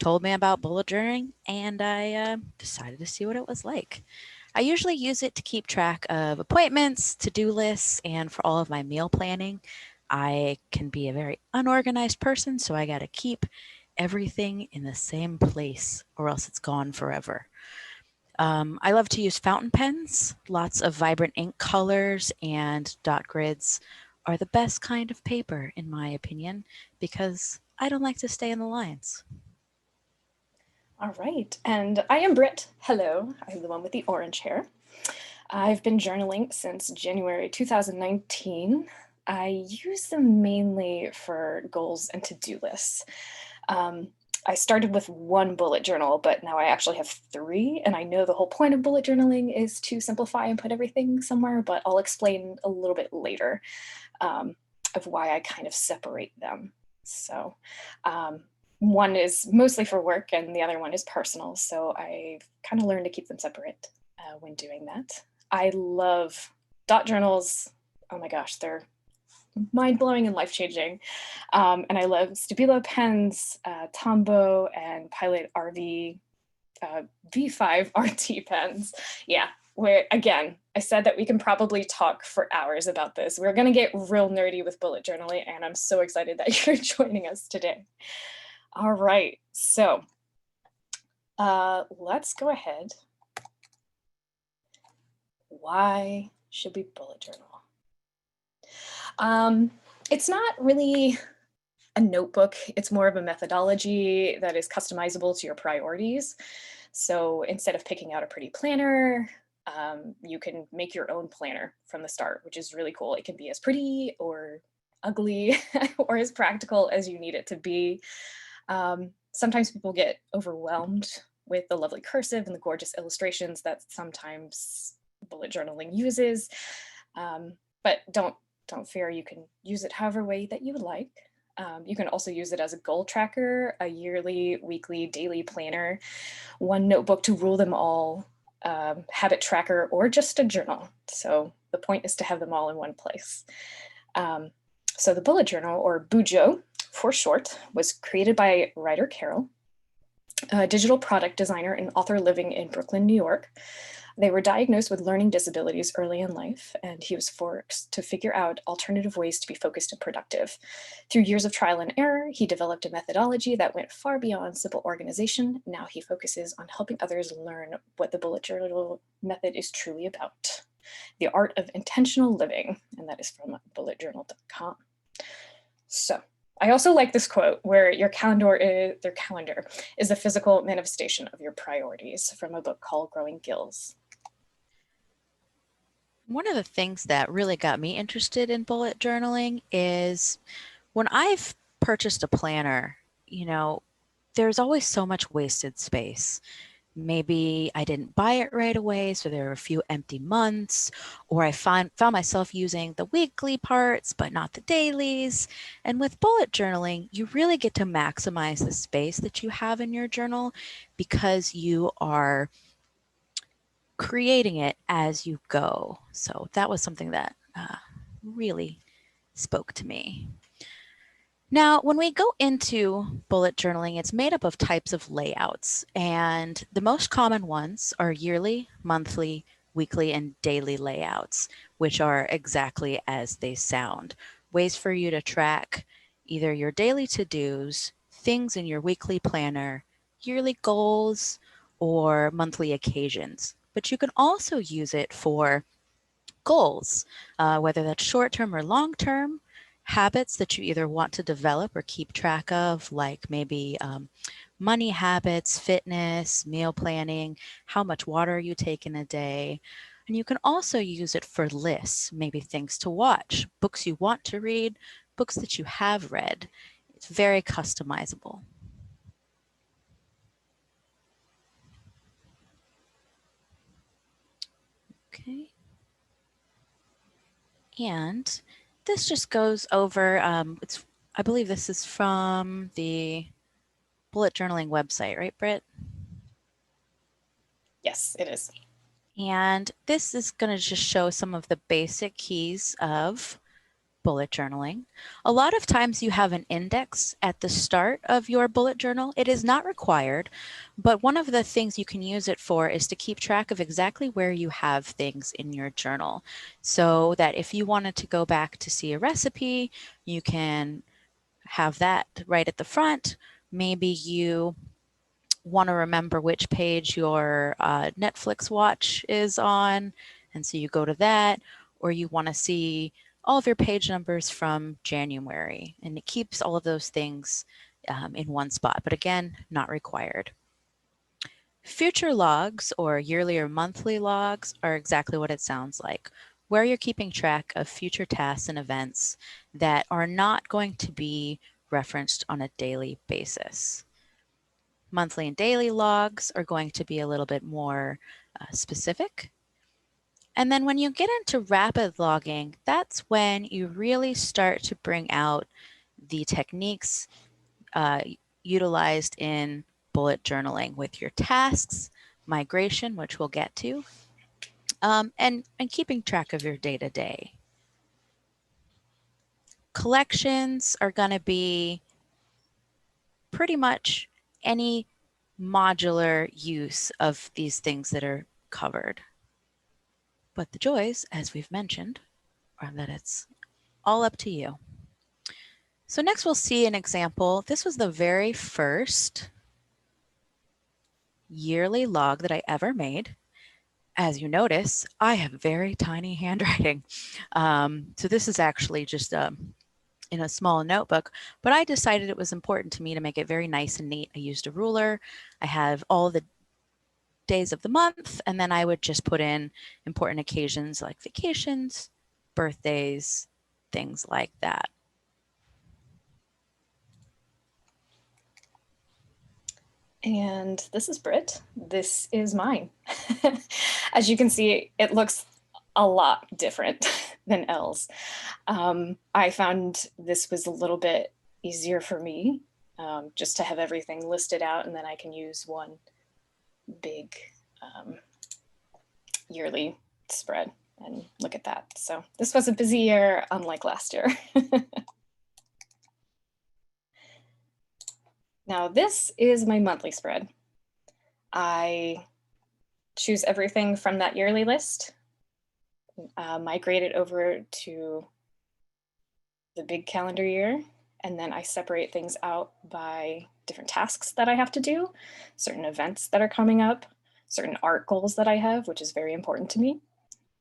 told me about bullet journaling, and I decided to see what it was like. I usually use it to keep track of appointments, to-do lists, and for all of my meal planning. I can be a very unorganized person, so I got to keep everything in the same place or else it's gone forever. I love to use fountain pens. Lots of vibrant ink colors and dot grids are the best kind of paper, in my opinion, because I don't like to stay in the lines. All right, and I am Britt. Hello, I'm the one with the orange hair. I've been journaling since January 2019. I use them mainly for goals and to-do lists. Um, I started with one bullet journal, but now I actually have three, and I know the whole point of bullet journaling is to simplify and put everything somewhere, but I'll explain a little bit later um, of why I kind of separate them. So one is mostly for work and the other one is personal. So I kind of learned to keep them separate when doing that. I love dot journals. Oh my gosh, they're mind blowing and life changing. And I love Stabilo pens, Tombow, and Pilot RV V5 RT pens. Yeah, where again, I said that we can probably talk for hours about this. We're going to get real nerdy with bullet journaling, and I'm so excited that you're joining us today. All right, so let's go ahead. Why should we bullet journal? It's not really a notebook. It's more of a methodology that is customizable to your priorities. So instead of picking out a pretty planner, you can make your own planner from the start, which is really cool. It can be as pretty or ugly or as practical as you need it to be. Sometimes people get overwhelmed with the lovely cursive and the gorgeous illustrations that sometimes bullet journaling uses. But don't fear, you can use it however way that you would like. You can also use it as a goal tracker, a yearly, weekly, daily planner, one notebook to rule them all, habit tracker, or just a journal. So the point is to have them all in one place. So the bullet journal, or Bujo for short, was created by Ryder Carroll, a digital product designer and author living in Brooklyn, New York. They were diagnosed with learning disabilities early in life, and he was forced to figure out alternative ways to be focused and productive. Through years of trial and error, he developed a methodology that went far beyond simple organization. Now he focuses on helping others learn what the bullet journal method is truly about. The art of intentional living, and that is from bulletjournal.com. So I also like this quote where their calendar is a physical manifestation of your priorities, from a book called Growing Gills. One of the things that really got me interested in bullet journaling is when I've purchased a planner, there's always so much wasted space. Maybe I didn't buy it right away, so there were a few empty months, or I found myself using the weekly parts, but not the dailies. And with bullet journaling, you really get to maximize the space that you have in your journal because you are creating it as you go. So that was something that really spoke to me. Now, when we go into bullet journaling, it's made up of types of layouts, and the most common ones are yearly, monthly, weekly, and daily layouts, which are exactly as they sound. Ways for you to track either your daily to-dos, things in your weekly planner, yearly goals, or monthly occasions. But you can also use it for goals, whether that's short-term or long-term, habits that you either want to develop or keep track of, like maybe money habits, fitness, meal planning, how much water you take in a day. And you can also use it for lists, maybe things to watch, books you want to read, books that you have read. It's very customizable. Okay. And this just goes over, I believe this is from the bullet journaling website, right, Britt? Yes, it is. And this is going to just show some of the basic keys of bullet journaling. A lot of times you have an index at the start of your bullet journal. It is not required, but one of the things you can use it for is to keep track of exactly where you have things in your journal. So that if you wanted to go back to see a recipe, you can have that right at the front. Maybe you want to remember which page your Netflix watch is on, and so you go to that, or you want to see all of your page numbers from January, and it keeps all of those things in one spot, but again, not required. Future logs or yearly or monthly logs are exactly what it sounds like, where you're keeping track of future tasks and events that are not going to be referenced on a daily basis. Monthly and daily logs are going to be a little bit more specific. And then when you get into rapid logging, that's when you really start to bring out the techniques uh, utilized in bullet journaling with your tasks, migration, which we'll get to, and keeping track of your day to day. Collections are going to be pretty much any modular use of these things that are covered. But the joys, as we've mentioned, are that it's all up to you. So next we'll see an example. This was the very first yearly log that I ever made. As you notice, I have very tiny handwriting. So this is actually just in a small notebook, but I decided it was important to me to make it very nice and neat. I used a ruler. I have all the days of the month, and then I would just put in important occasions like vacations, birthdays, things like that. And this is Britt. This is mine. As you can see, it looks a lot different than Elle's. I found this was a little bit easier for me, just to have everything listed out, and then I can use one big yearly spread and look at that. So this was a busy year, unlike last year. Now this is my monthly spread. I choose everything from that yearly list, migrate it over to the big calendar year, and then I separate things out by different tasks that I have to do, certain events that are coming up, certain art goals that I have, which is very important to me,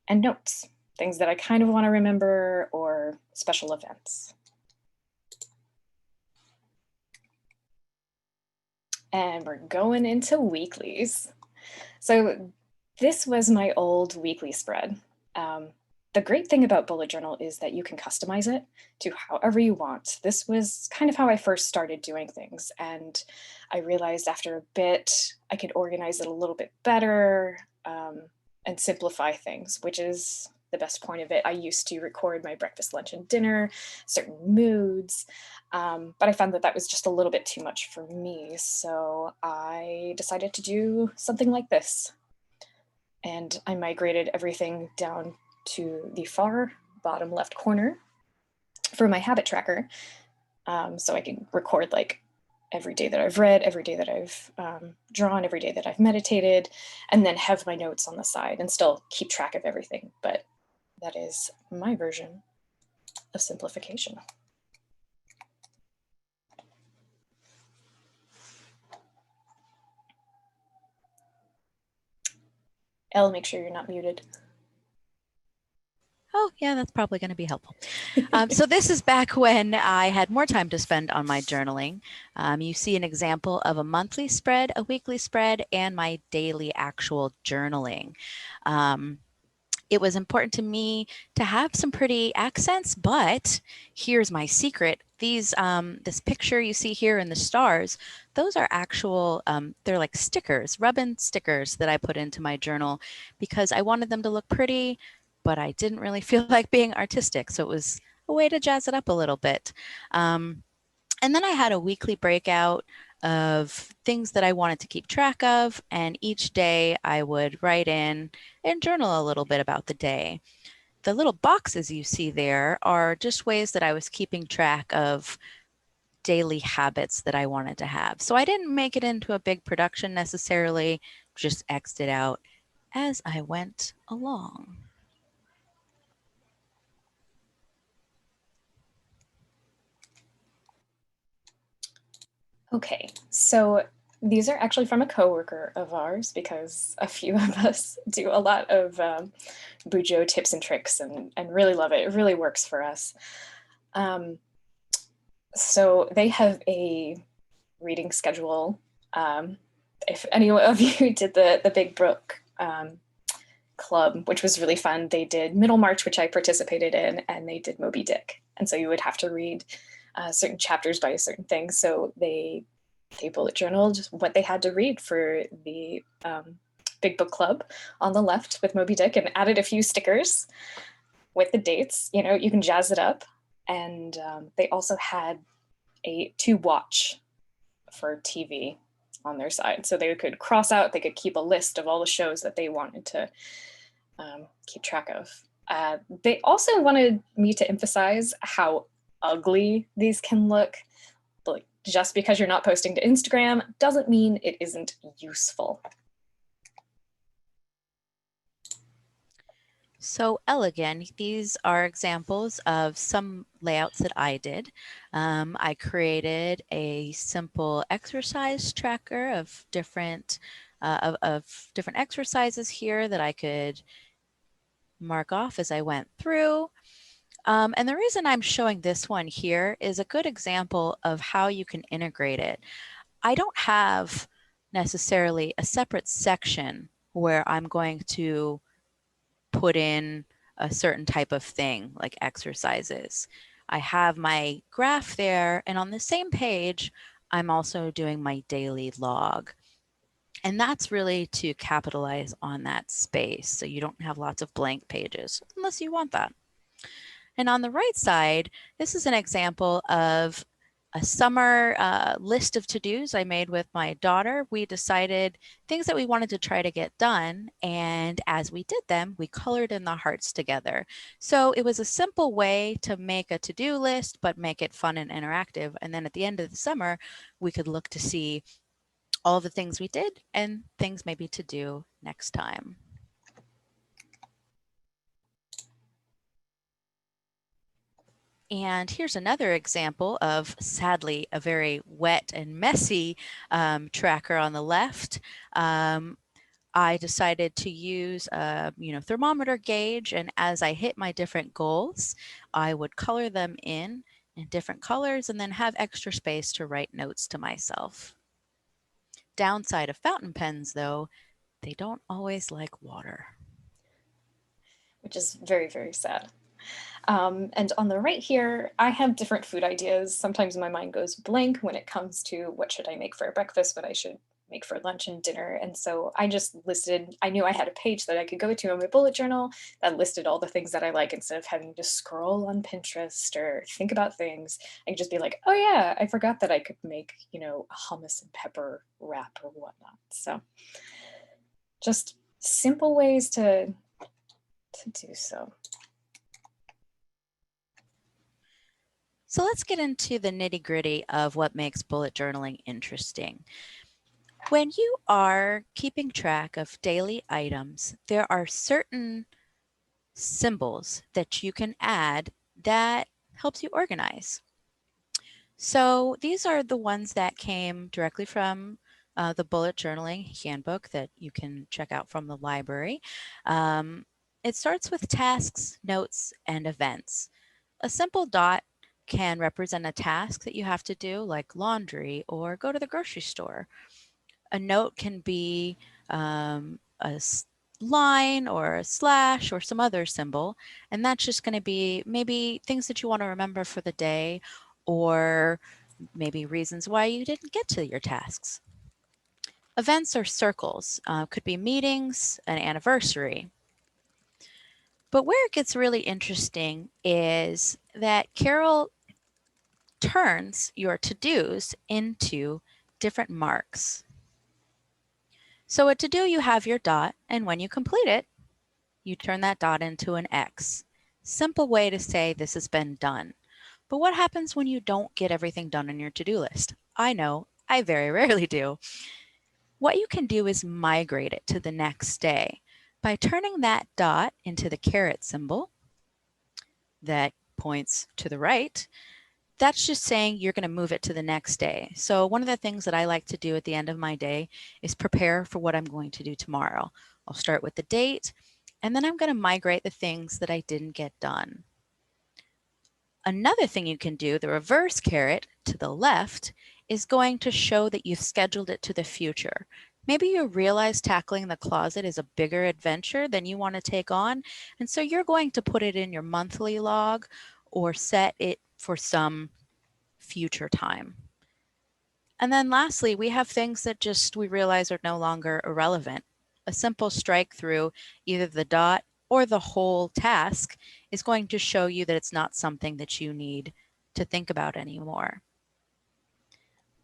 and notes, things that I kind of want to remember or special events. And we're going into weeklies. So this was my old weekly spread. The great thing about bullet journal is that you can customize it to however you want. This was kind of how I first started doing things. And I realized after a bit, I could organize it a little bit better and simplify things, which is the best point of it. I used to record my breakfast, lunch, and dinner, certain moods, but I found that that was just a little bit too much for me. So I decided to do something like this. And I migrated everything down to the far bottom left corner for my habit tracker. So I can record like every day that I've read, every day that I've drawn, every day that I've meditated, and then have my notes on the side and still keep track of everything. But that is my version of simplification. Elle, make sure you're not muted. Oh, yeah, that's probably going to be helpful. So this is back when I had more time to spend on my journaling. You see an example of a monthly spread, a weekly spread, and my daily actual journaling. It was important to me to have some pretty accents, but here's my secret. These, this picture you see here in the stars, those are actual, they're like stickers, rub-in stickers that I put into my journal because I wanted them to look pretty, but I didn't really feel like being artistic. So it was a way to jazz it up a little bit. And then I had a weekly breakout of things that I wanted to keep track of. And each day I would write in and journal a little bit about the day. the little boxes you see there are just ways that I was keeping track of daily habits that I wanted to have. So I didn't make it into a big production necessarily, just X'd it out as I went along. Okay, so these are actually from a coworker of ours because a few of us do a lot of Bujo tips and tricks and really love it. It really works for us. So they have a reading schedule. If any of you did the Big Book Club, which was really fun, they did Middlemarch, which I participated in, and they did Moby Dick. And so you would have to read certain chapters by a certain thing. So they bullet journaled what they had to read for the Big Book Club on the left with Moby Dick and added a few stickers with the dates. You know, you can jazz it up. And they also had to watch for TV on their side. So they could cross out, they could keep a list of all the shows that they wanted to keep track of. They also wanted me to emphasize how ugly these can look. Like, just because you're not posting to Instagram doesn't mean it isn't useful. So elegant, these are examples of some layouts that I did. I created a simple exercise tracker of different different exercises here that I could mark off as I went through. And the reason I'm showing this one here is a good example of how you can integrate it. I don't have necessarily a separate section where I'm going to put in a certain type of thing like exercises. I have my graph there, and on the same page, I'm also doing my daily log. And that's really to capitalize on that space so you don't have lots of blank pages unless you want that. And on the right side, this is an example of a summer list of to-dos I made with my daughter. We decided things that we wanted to try to get done, and as we did them, we colored in the hearts together. So it was a simple way to make a to-do list, but make it fun and interactive. And then at the end of the summer, we could look to see all the things we did and things maybe to do next time. And here's another example of, sadly, a very wet and messy tracker on the left. I decided to use a thermometer gauge, and as I hit my different goals, I would color them in different colors and then have extra space to write notes to myself. Downside of fountain pens, though, they don't always like water. Which is very, very sad. And on the right here, I have different food ideas. Sometimes my mind goes blank when it comes to what should I make for breakfast, what I should make for lunch and dinner. And so I just listed, I knew I had a page that I could go to in my bullet journal that listed all the things that I like instead of having to scroll on Pinterest or think about things. I could just be like, oh yeah, I forgot that I could make, a hummus and pepper wrap or whatnot. So just simple ways to do so. So let's get into the nitty-gritty of what makes bullet journaling interesting. When you are keeping track of daily items, there are certain symbols that you can add that helps you organize. So these are the ones that came directly from the bullet journaling handbook that you can check out from the library. It starts with tasks, notes, and events. A simple dot can represent a task that you have to do, like laundry or go to the grocery store. A note can be a line or a slash or some other symbol, and that's just going to be maybe things that you want to remember for the day or maybe reasons why you didn't get to your tasks. Events or circles could be meetings, an anniversary. But where it gets really interesting is that Carol turns your to-dos into different marks. So a to-do, you have your dot, and when you complete it, you turn that dot into an X. Simple way to say this has been done. But what happens when you don't get everything done on your to-do list? I know, I very rarely do. What you can do is migrate it to the next day by turning that dot into the caret symbol that points to the right. That's just saying you're going to move it to the next day. So one of the things that I like to do at the end of my day is prepare for what I'm going to do tomorrow. I'll start with the date, and then I'm going to migrate the things that I didn't get done. Another thing you can do, the reverse caret to the left, is going to show that you've scheduled it to the future. Maybe you realize tackling the closet is a bigger adventure than you want to take on, and so you're going to put it in your monthly log or set it for some future time. And then lastly, we have things that just we realize are no longer irrelevant. A simple strike through either the dot or the whole task is going to show you that it's not something that you need to think about anymore.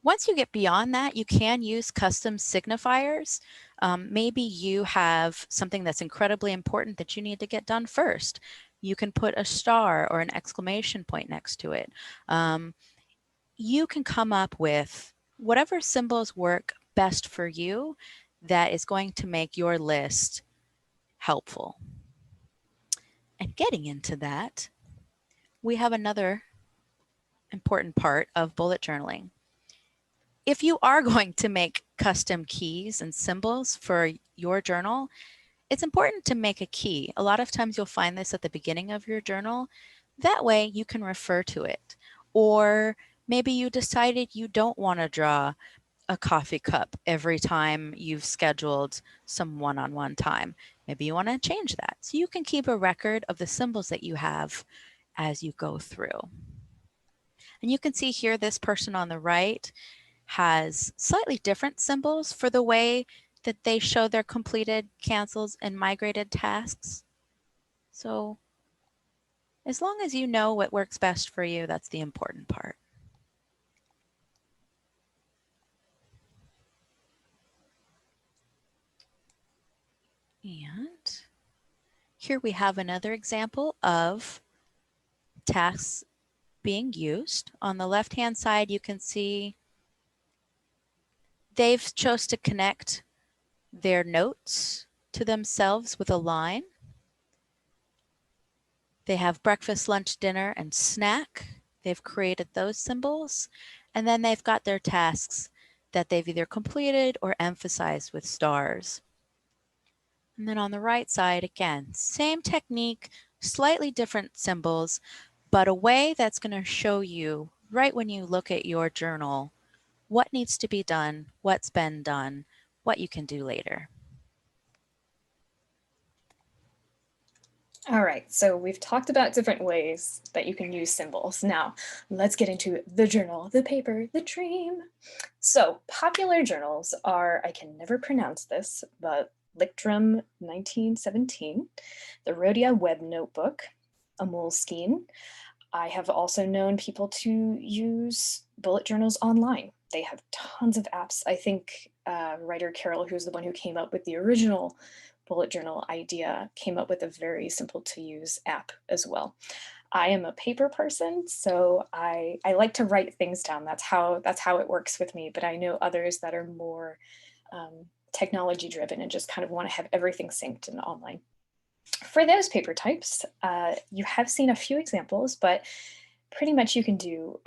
Once you get beyond that, you can use custom signifiers. Maybe you have something that's incredibly important that you need to get done first. You can put a star or an exclamation point next to it. You can come up with whatever symbols work best for you that is going to make your list helpful. And getting into that, we have another important part of bullet journaling. If you are going to make custom keys and symbols for your journal, it's important to make a key. A lot of times you'll find this at the beginning of your journal. That way you can refer to it. Or maybe you decided you don't want to draw a coffee cup every time you've scheduled some one-on-one time. Maybe you want to change that. So you can keep a record of the symbols that you have as you go through. And you can see here this person on the right has slightly different symbols for the way that they show their completed, cancels, and migrated tasks. So as long as you know what works best for you, that's the important part. And here we have another example of tasks being used. On the left-hand side, you can see they've chose to connect their notes to themselves with a line. They have breakfast, lunch, dinner, and snack. They've created those symbols. And then they've got their tasks that they've either completed or emphasized with stars. And then on the right side, again, same technique, slightly different symbols, but a way that's going to show you right when you look at your journal what needs to be done, what's been done, what you can do later. All right, so we've talked about different ways that you can use symbols. Now, let's get into the journal, the paper, the dream. So, popular journals are, I can never pronounce this, but Lictrum 1917, the Rhodia Web Notebook, a Moleskine. I have also known people to use bullet journals online. They have tons of apps. I think writer Carol, who's the one who came up with the original bullet journal idea, came up with a very simple to use app as well. I am a paper person, so I like to write things down. That's how it works with me. But I know others that are more technology driven and just kind of want to have everything synced and online. For those paper types, you have seen a few examples, but pretty much you can do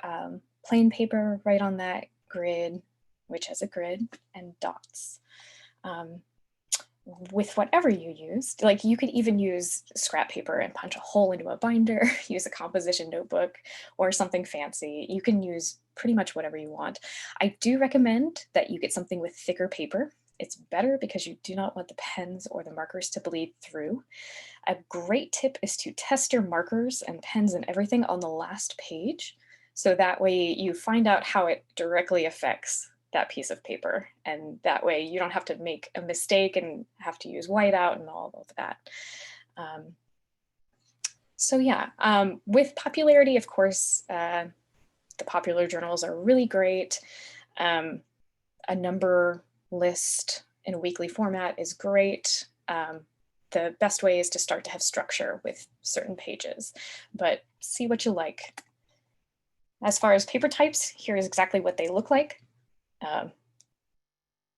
plain paper right on that grid, which has a grid, and dots. With whatever you use, like you could even use scrap paper and punch a hole into a binder, use a composition notebook or something fancy. You can use pretty much whatever you want. I do recommend that you get something with thicker paper. It's better because you do not want the pens or the markers to bleed through. A great tip is to test your markers and pens and everything on the last page. So that way you find out how it directly affects that piece of paper. And that way you don't have to make a mistake and have to use whiteout and all of that. So yeah, with popularity, of course, the popular journals are really great. A number list in a weekly format is great. the best way is to start to have structure with certain pages, but see what you like. As far as paper types, here is exactly what they look like.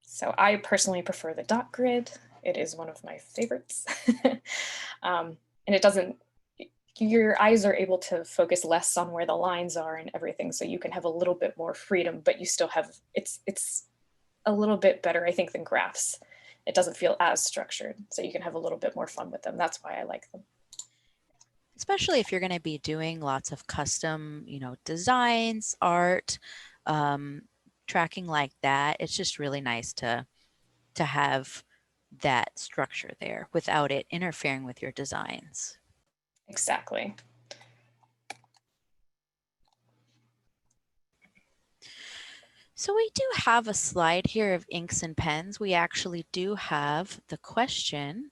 So I personally prefer the dot grid. It is one of my favorites. And it doesn't, your eyes are able to focus less on where the lines are and everything, so you can have a little bit more freedom, but you still have, it's a little bit better, I think, than graphs. It doesn't feel as structured, so you can have a little bit more fun with them. That's why I like them. Especially if you're going to be doing lots of custom, designs, art, tracking like that. It's just really nice to have that structure there without it interfering with your designs. Exactly. So we do have a slide here of inks and pens. We actually do have the question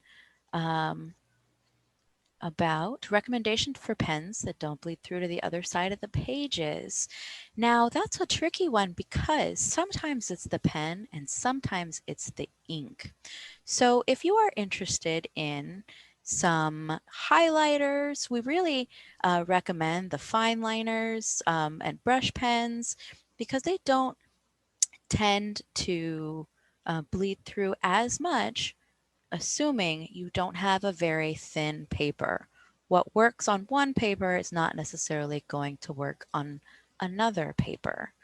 about recommendation for pens that don't bleed through to the other side of the pages. Now that's a tricky one because sometimes it's the pen and sometimes it's the ink. So if you are interested in some highlighters, we really recommend the fine liners and brush pens because they don't tend to bleed through as much, assuming you don't have a very thin paper. What works on one paper is not necessarily going to work on another paper.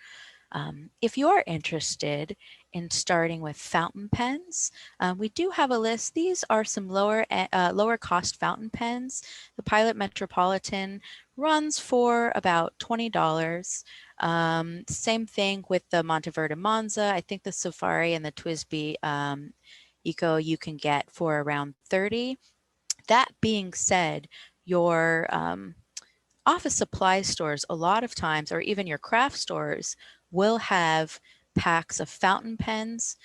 If you're interested in starting with fountain pens, we do have a list. These are some lower cost fountain pens. The Pilot Metropolitan runs for about $20. Same thing with the Monteverde Monza. I think the Safari and the TWSBI Eco you can get for around 30. That being said, your office supply stores a lot of times, or even your craft stores, will have packs of fountain pens,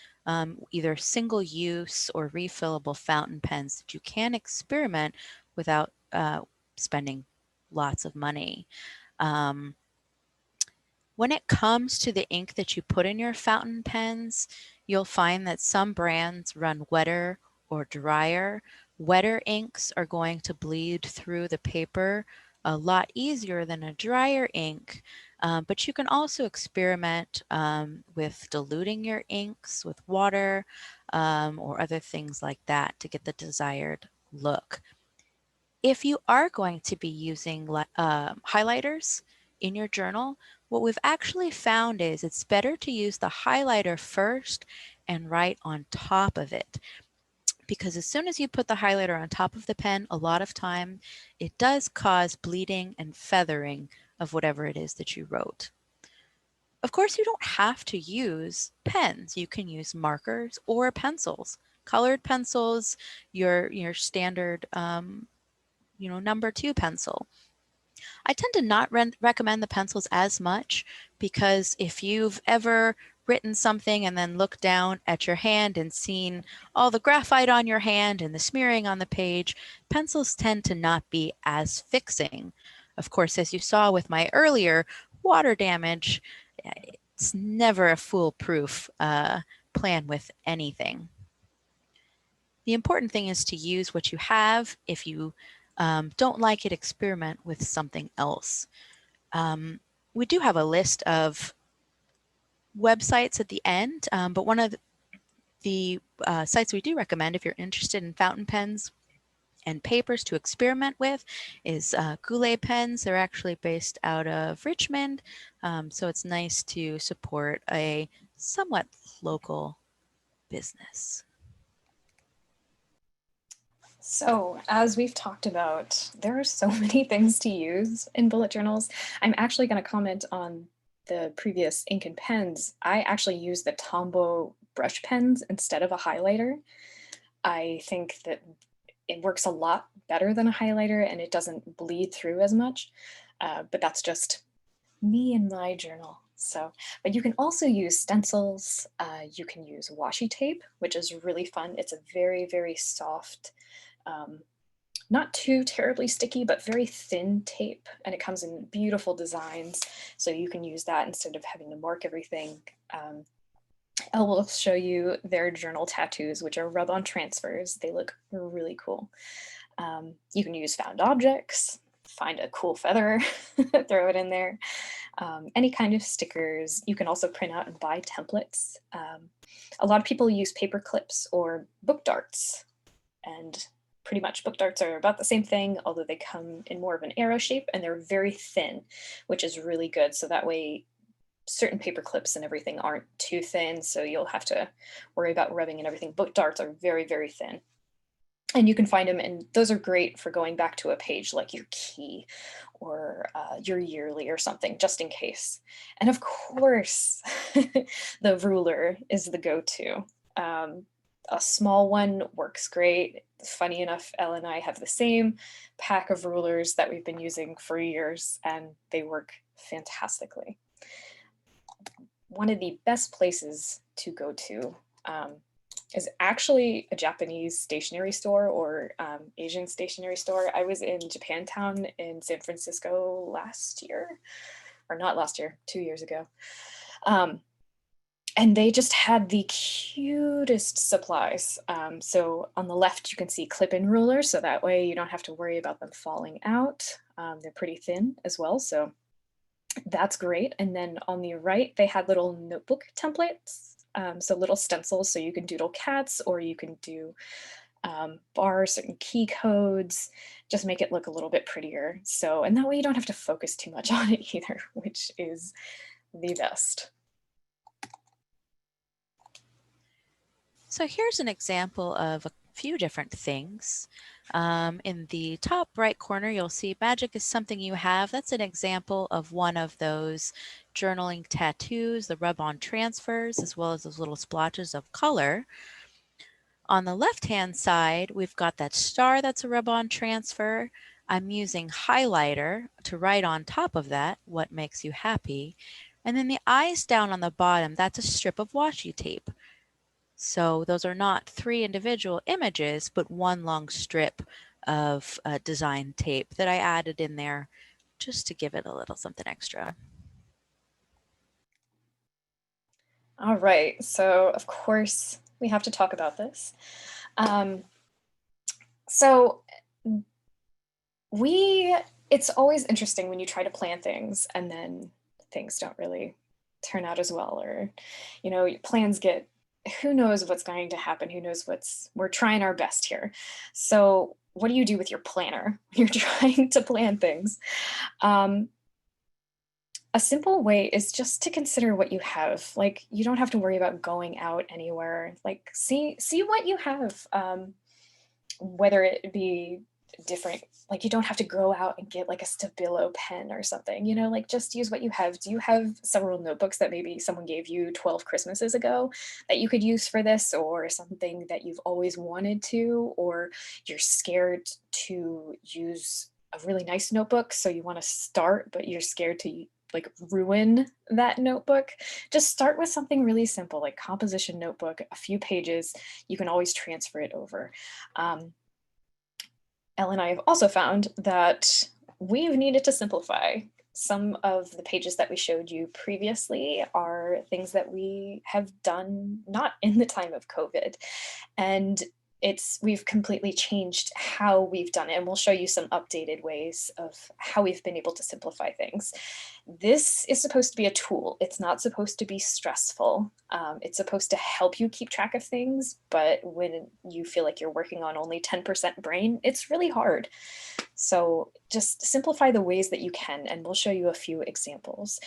either single use or refillable fountain pens that you can experiment without spending lots of money. When it comes to the ink that you put in your fountain pens, you'll find that some brands run wetter or drier. Wetter inks are going to bleed through the paper a lot easier than a drier ink, but you can also experiment with diluting your inks with water or other things like that to get the desired look. If you are going to be using highlighters in your journal, what we've actually found is it's better to use the highlighter first and write on top of it. Because as soon as you put the highlighter on top of the pen, a lot of time it does cause bleeding and feathering of whatever it is that you wrote. Of course, you don't have to use pens. You can use markers or pencils, colored pencils, your standard number 2 pencil. I tend to not recommend the pencils as much because if you've ever written something and then looked down at your hand and seen all the graphite on your hand and the smearing on the page, pencils tend to not be as fixing. Of course, as you saw with my earlier water damage, it's never a foolproof plan with anything. The important thing is to use what you have. If you don't like it, experiment with something else. We do have a list of websites at the end, but one of the sites we do recommend if you're interested in fountain pens and papers to experiment with is Goulet Pens. They're actually based out of Richmond, so it's nice to support a somewhat local business. So, as we've talked about, there are so many things to use in bullet journals. I'm actually going to comment on the previous ink and pens. I actually use the Tombow brush pens instead of a highlighter. I think that it works a lot better than a highlighter and it doesn't bleed through as much, but that's just me and my journal. So, but you can also use stencils. You can use washi tape, which is really fun. It's a very, very soft, not too terribly sticky, but very thin tape. And it comes in beautiful designs. So you can use that instead of having to mark everything. I will show you their journal tattoos, which are rub-on transfers. They look really cool. You can use found objects, find a cool feather, throw it in there, any kind of stickers. You can also print out and buy templates. A lot of people use paper clips or book darts, and pretty much book darts are about the same thing, although they come in more of an arrow shape and they're very thin, which is really good. So that way certain paper clips and everything aren't too thin, so you'll have to worry about rubbing and everything. Book darts are very, very thin. And you can find them, and those are great for going back to a page like your key or your yearly or something, just in case. And of course, the ruler is the go-to. A small one works great. Funny enough, Elle and I have the same pack of rulers that we've been using for years, and they work fantastically. One of the best places to go to is actually a Japanese stationery store or Asian stationery store. I was in Japantown in San Francisco last year, or not last year, 2 years ago. And they just had the cutest supplies. So on the left, you can see clip-in rulers, so that way you don't have to worry about them falling out. They're pretty thin as well, so that's great. And then on the right, they had little notebook templates, so little stencils, so you can doodle cats or you can do bars and key codes, just make it look a little bit prettier. So, and that way you don't have to focus too much on it either, which is the best. So here's an example of a few different things. In the top right corner, you'll see magic is something you have. That's an example of one of those journaling tattoos, the rub-on transfers, as well as those little splotches of color. On the left-hand side, we've got that star that's a rub-on transfer. I'm using highlighter to write on top of that, what makes you happy. And then the eyes down on the bottom, that's a strip of washi tape. So those are not 3 individual images, but one long strip of design tape that I added in there just to give it a little something extra. All right, so of course we have to talk about this. So it's always interesting when you try to plan things and then things don't really turn out as well, or your plans get, who knows what's going to happen, who knows we're trying our best here. So what do you do with your planner when you're trying to plan things? A simple way is just to consider what you have. Like, you don't have to worry about going out anywhere. Like, see what you have. Whether it be different, like, you don't have to go out and get like a Stabilo pen or something, like, just use what you have. Do you have several notebooks that maybe someone gave you 12 Christmases ago that you could use for this, or something that you've always wanted to, or you're scared to use a really nice notebook, so you want to start, but you're scared to like ruin that notebook? Just start with something really simple, like composition notebook, a few pages. You can always transfer it over. Elle and I have also found that we've needed to simplify. Some of the pages that we showed you previously are things that we have done not in the time of COVID. And we've completely changed how we've done it. And we'll show you some updated ways of how we've been able to simplify things. This is supposed to be a tool. It's not supposed to be stressful. It's supposed to help you keep track of things, but when you feel like you're working on only 10% brain, it's really hard. So just simplify the ways that you can, and we'll show you a few examples.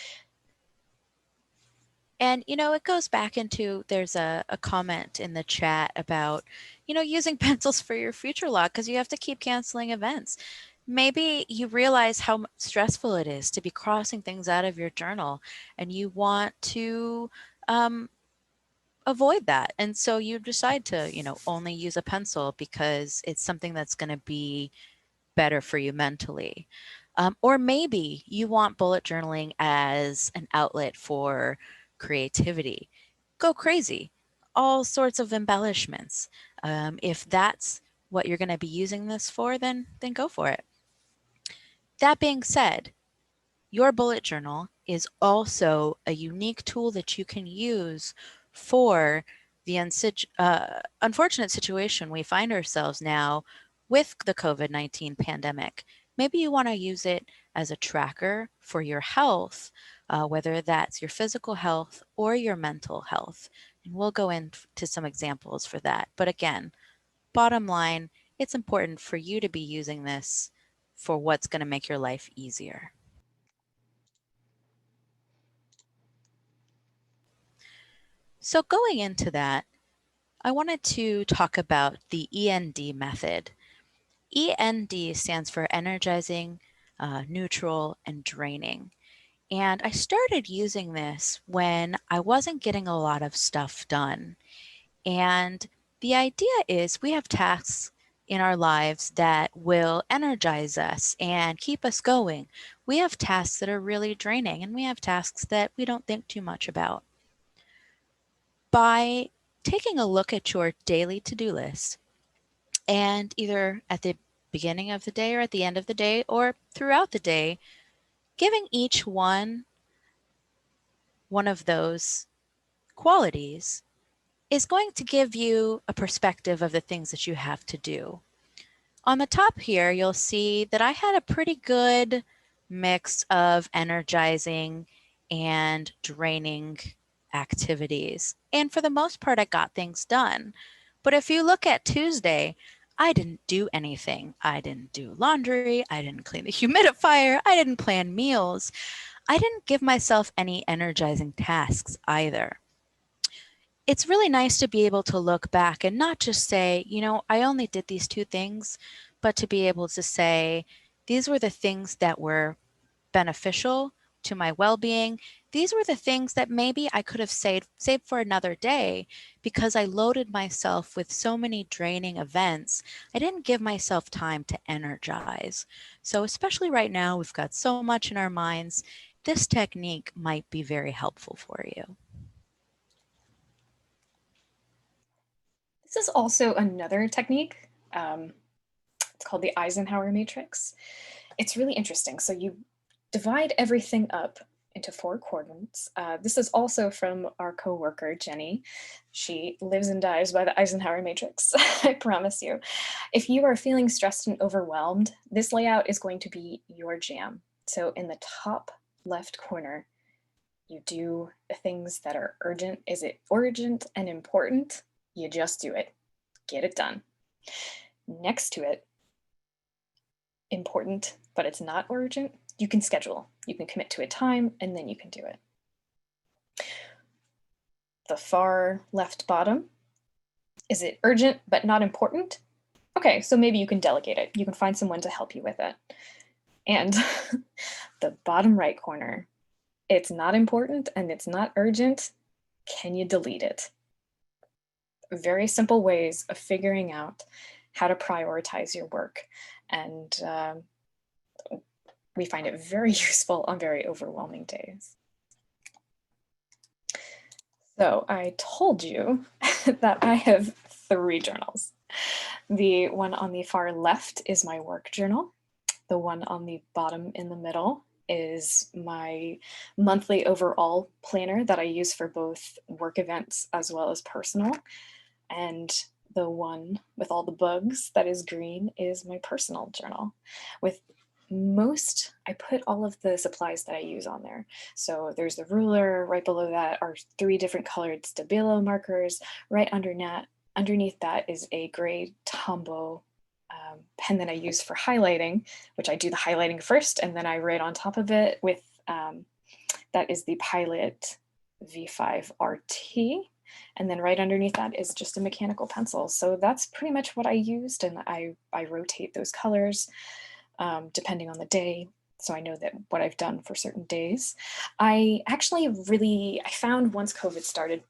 And, it goes back into, there's a comment in the chat about, using pencils for your future log because you have to keep canceling events. Maybe you realize how stressful it is to be crossing things out of your journal and you want to avoid that. And so you decide to, only use a pencil because it's something that's going to be better for you mentally. Or maybe you want bullet journaling as an outlet for creativity. Go crazy. All sorts of embellishments. If that's what you're going to be using this for, then go for it. That being said, your bullet journal is also a unique tool that you can use for the unfortunate situation we find ourselves now with the COVID-19 pandemic. Maybe you want to use it as a tracker for your health, whether that's your physical health or your mental health. And we'll go into some examples for that. But again, bottom line, it's important for you to be using this for what's going to make your life easier. So, going into that, I wanted to talk about the END method. END stands for energizing, neutral, and draining. And I started using this when I wasn't getting a lot of stuff done. And the idea is we have tasks in our lives that will energize us and keep us going. We have tasks that are really draining, and we have tasks that we don't think too much about. By taking a look at your daily to do list, and either at the beginning of the day or at the end of the day or throughout the day, giving each one of those qualities is going to give you a perspective of the things that you have to do. On the top here, you'll see that I had a pretty good mix of energizing and draining activities. And for the most part, I got things done. But if you look at Tuesday, I didn't do anything. I didn't do laundry. I didn't clean the humidifier. I didn't plan meals. I didn't give myself any energizing tasks either. It's really nice to be able to look back and not just say, I only did these two things, but to be able to say, these were the things that were beneficial to my well-being. These were the things that maybe I could have saved for another day because I loaded myself with so many draining events. I didn't give myself time to energize. So especially right now, we've got so much in our minds. This technique might be very helpful for you. This is also another technique. It's called the Eisenhower matrix. It's really interesting. So you divide everything up into 4 quadrants. This is also from our coworker, Jenny. She lives and dies by the Eisenhower matrix, I promise you. If you are feeling stressed and overwhelmed, this layout is going to be your jam. So in the top left corner, you do the things that are urgent. Is it urgent and important? You just do it. Get it done. Next to it, important, but it's not urgent, you can schedule. You can commit to a time, and then you can do it. The far left bottom, is it urgent but not important? Okay, so maybe you can delegate it. You can find someone to help you with it. And the bottom right corner, it's not important and it's not urgent. Can you delete it? Very simple ways of figuring out how to prioritize your work. And we find it very useful on very overwhelming days. So I told you that I have 3 journals. The one on the far left is my work journal. The one on the bottom in the middle is my monthly overall planner that I use for both work events as well as personal. And the one with all the bugs that is green is my personal journal. With most, I put all of the supplies that I use on there. So there's the ruler, right below that are 3 different colored Stabilo markers. Right underneath that is a gray Tombow pen that I use for highlighting, which I do the highlighting first, and then I write on top of it with, that is the Pilot V5 RT. And then right underneath that is just a mechanical pencil. So that's pretty much what I used, and I rotate those colors depending on the day. So I know that what I've done for certain days. I found once COVID started,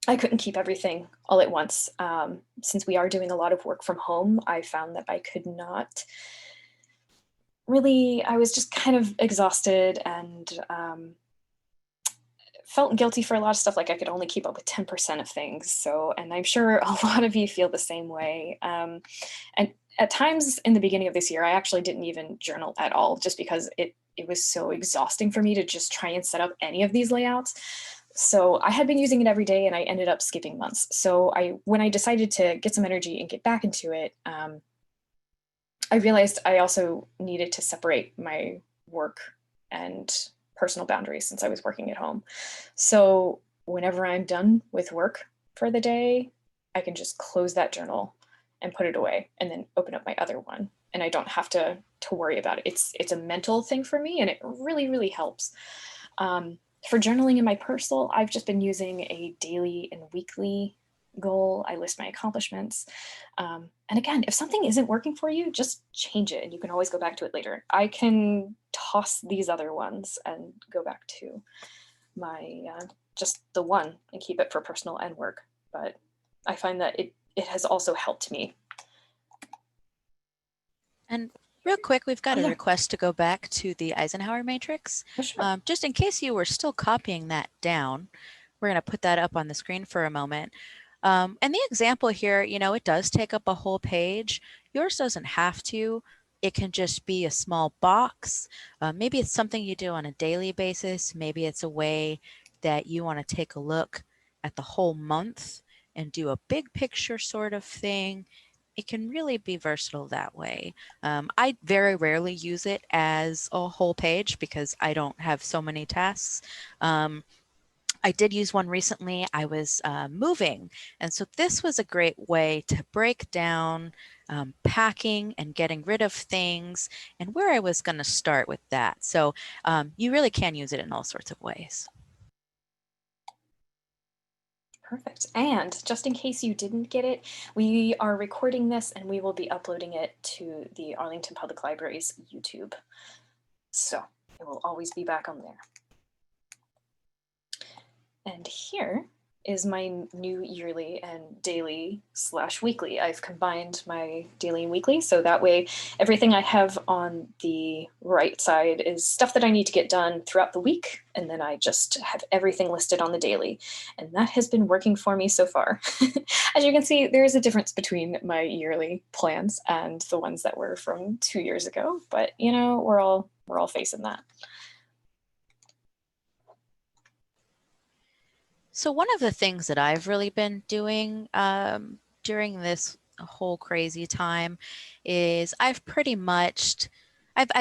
I couldn't keep everything all at once. Since we are doing a lot of work from home, I found that I could not really, I was just kind of exhausted and felt guilty for a lot of stuff. Like I could only keep up with 10% of things. So, and I'm sure a lot of you feel the same way. And at times in the beginning of this year, I actually didn't even journal at all, just because it was so exhausting for me to just try and set up any of these layouts. So I had been using it every day and I ended up skipping months. So when I decided to get some energy and get back into it, I realized I also needed to separate my work and personal boundaries since I was working at home. So whenever I'm done with work for the day, I can just close that journal and put it away and then open up my other one. And I don't have to worry about it. It's a mental thing for me and it really, really helps. For journaling in my personal, I've just been using a daily and weekly goal. I list my accomplishments. And again, if something isn't working for you, just change it and you can always go back to it later. I can toss these other ones and go back to my just the one and keep it for personal and work. But I find that it has also helped me. And real quick, we've got Oh a yeah, request to go back to the Eisenhower matrix. for sure. Just in case you were still copying that down, we're going to put that up on the screen for a moment. And the example here, it does take up a whole page. Yours doesn't have to. It can just be a small box. Maybe it's something you do on a daily basis. Maybe it's a way that you want to take a look at the whole month and do a big picture sort of thing. It can really be versatile that way. I very rarely use it as a whole page because I don't have so many tasks. I did use one recently. I was moving. And so this was a great way to break down packing and getting rid of things and where I was going to start with that. So you really can use it in all sorts of ways. Perfect. And just in case you didn't get it, we are recording this and we will be uploading it to the Arlington Public Library's YouTube. So it will always be back on there. And here is my new yearly and daily / weekly. I've combined my daily and weekly, so that way everything I have on the right side is stuff that I need to get done throughout the week, and then I just have everything listed on the daily. And that has been working for me so far. As you can see, there is a difference between my yearly plans and the ones that were from 2 years ago, but we're all facing that. So one of the things that I've really been doing during this whole crazy time is I've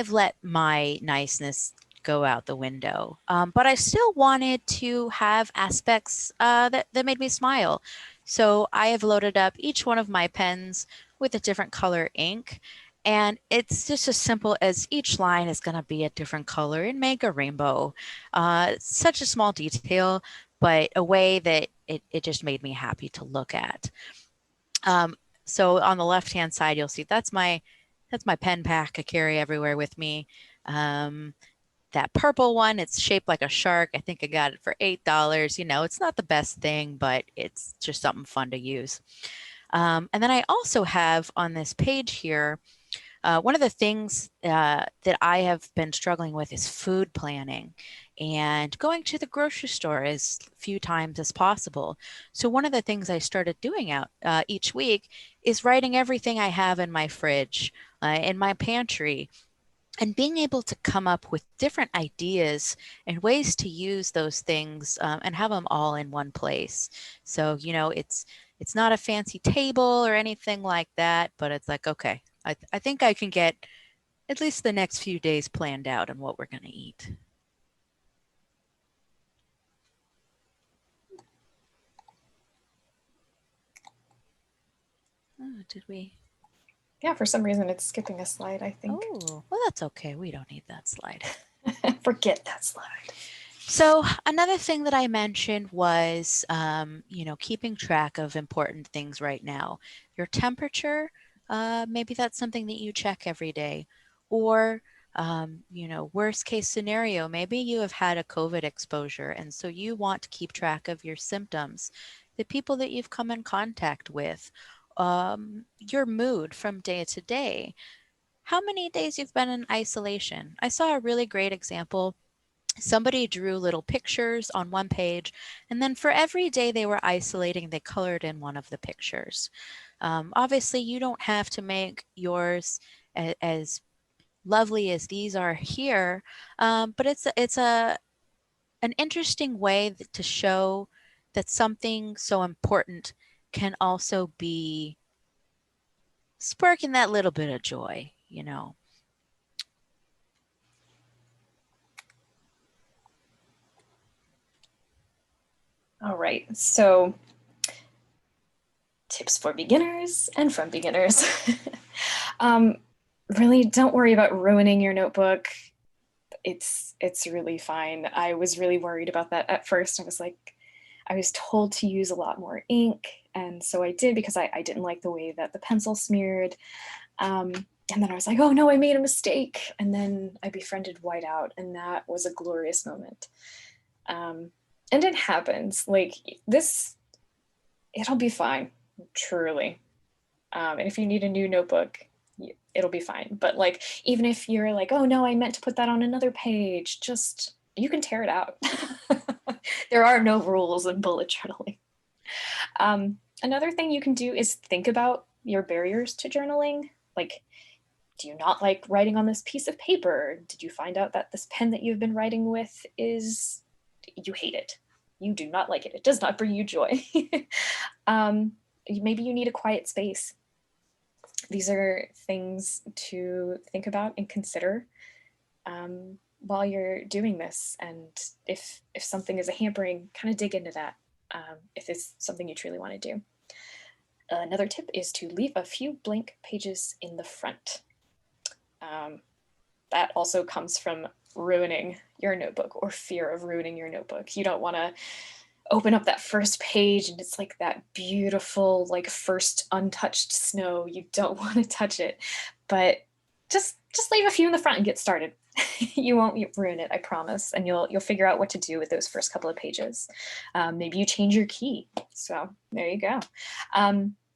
let my niceness go out the window, but I still wanted to have aspects that made me smile. So I have loaded up each one of my pens with a different color ink. And it's just as simple as each line is going to be a different color and make a rainbow. Such a small detail, but a way that it just made me happy to look at. So on the left-hand side, you'll see that's my pen pack I carry everywhere with me. That purple one, it's shaped like a shark. I think I got it for $8. It's not the best thing, but it's just something fun to use. And then I also have on this page here, one of the things that I have been struggling with is food planning and going to the grocery store as few times as possible. So one of the things I started doing out each week is writing everything I have in my fridge, in my pantry, and being able to come up with different ideas and ways to use those things and have them all in one place. So it's not a fancy table or anything like that, but it's like, okay, I think I can get at least the next few days planned out on what we're going to eat. Oh, did we? Yeah, for some reason it's skipping a slide, I think. Oh, well, that's okay. We don't need that slide. Forget that slide. So another thing that I mentioned was, keeping track of important things right now. Your temperature, maybe that's something that you check every day. Or, worst case scenario, maybe you have had a COVID exposure, and so you want to keep track of your symptoms, the people that you've come in contact with, your mood from day to day, how many days you've been in isolation. I saw a really great example. Somebody drew little pictures on one page, and then for every day they were isolating, they colored in one of the pictures. Obviously, you don't have to make yours as lovely as these are here, but it's a an interesting way to show that something so important can also be sparking that little bit of joy, you know. All right, so tips for beginners and from beginners. um, really, don't worry about ruining your notebook. It's really fine. I was really worried about that at first. I was like, I was told to use a lot more ink, and so I did because I didn't like the way that the pencil smeared. And then I was like, oh no, I made a mistake. And then I befriended whiteout, and that was a glorious moment. And it happens. Like this, it'll be fine, truly. And if you need a new notebook, it'll be fine. But like, even if you're like, oh no, I meant to put that on another page, just you can tear it out. There are no rules in bullet journaling. Another thing you can do is think about your barriers to journaling. Like, do you not like writing on this piece of paper? Did you find out that this pen that you've been writing with is, you hate it? You do not like it. It does not bring you joy. Maybe you need a quiet space. These are things to think about and consider while you're doing this. And if something is a hampering, kind of dig into that if it's something you truly want to do. Another tip is to leave a few blank pages in the front. That also comes from ruining your notebook or fear of ruining your notebook. You don't want to open up that first page and it's like that beautiful, like first untouched snow. You don't want to touch it, but just leave a few in the front and get started. You won't ruin it, I promise. And you'll figure out what to do with those first couple of pages. Maybe you change your key. So there you go.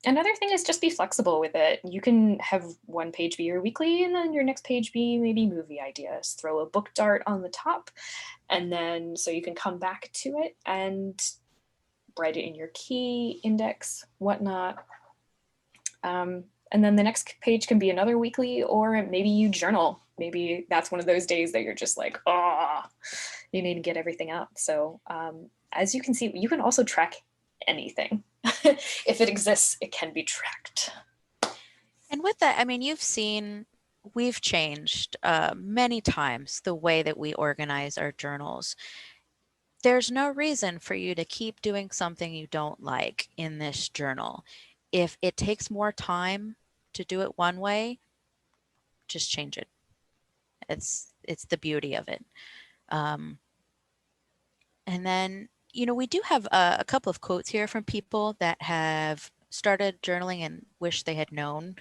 Another thing is just be flexible with it. You can have one page be your weekly and then your next page be maybe movie ideas. Throw a book dart on the top, and then so you can come back to it and write it in your key, index, whatnot. And then the next page can be another weekly, or maybe you journal. Maybe that's one of those days that you're just like, oh, you need to get everything out. So as you can see, you can also track anything. If it exists, it can be tracked. And with that, I mean, you've seen we've changed many times the way that we organize our journals. There's no reason for you to keep doing something you don't like in this journal. If it takes more time to do it one way, just change it. It's the beauty of it. Um, and then, you know, we do have a couple of quotes here from people that have started journaling and wish they had known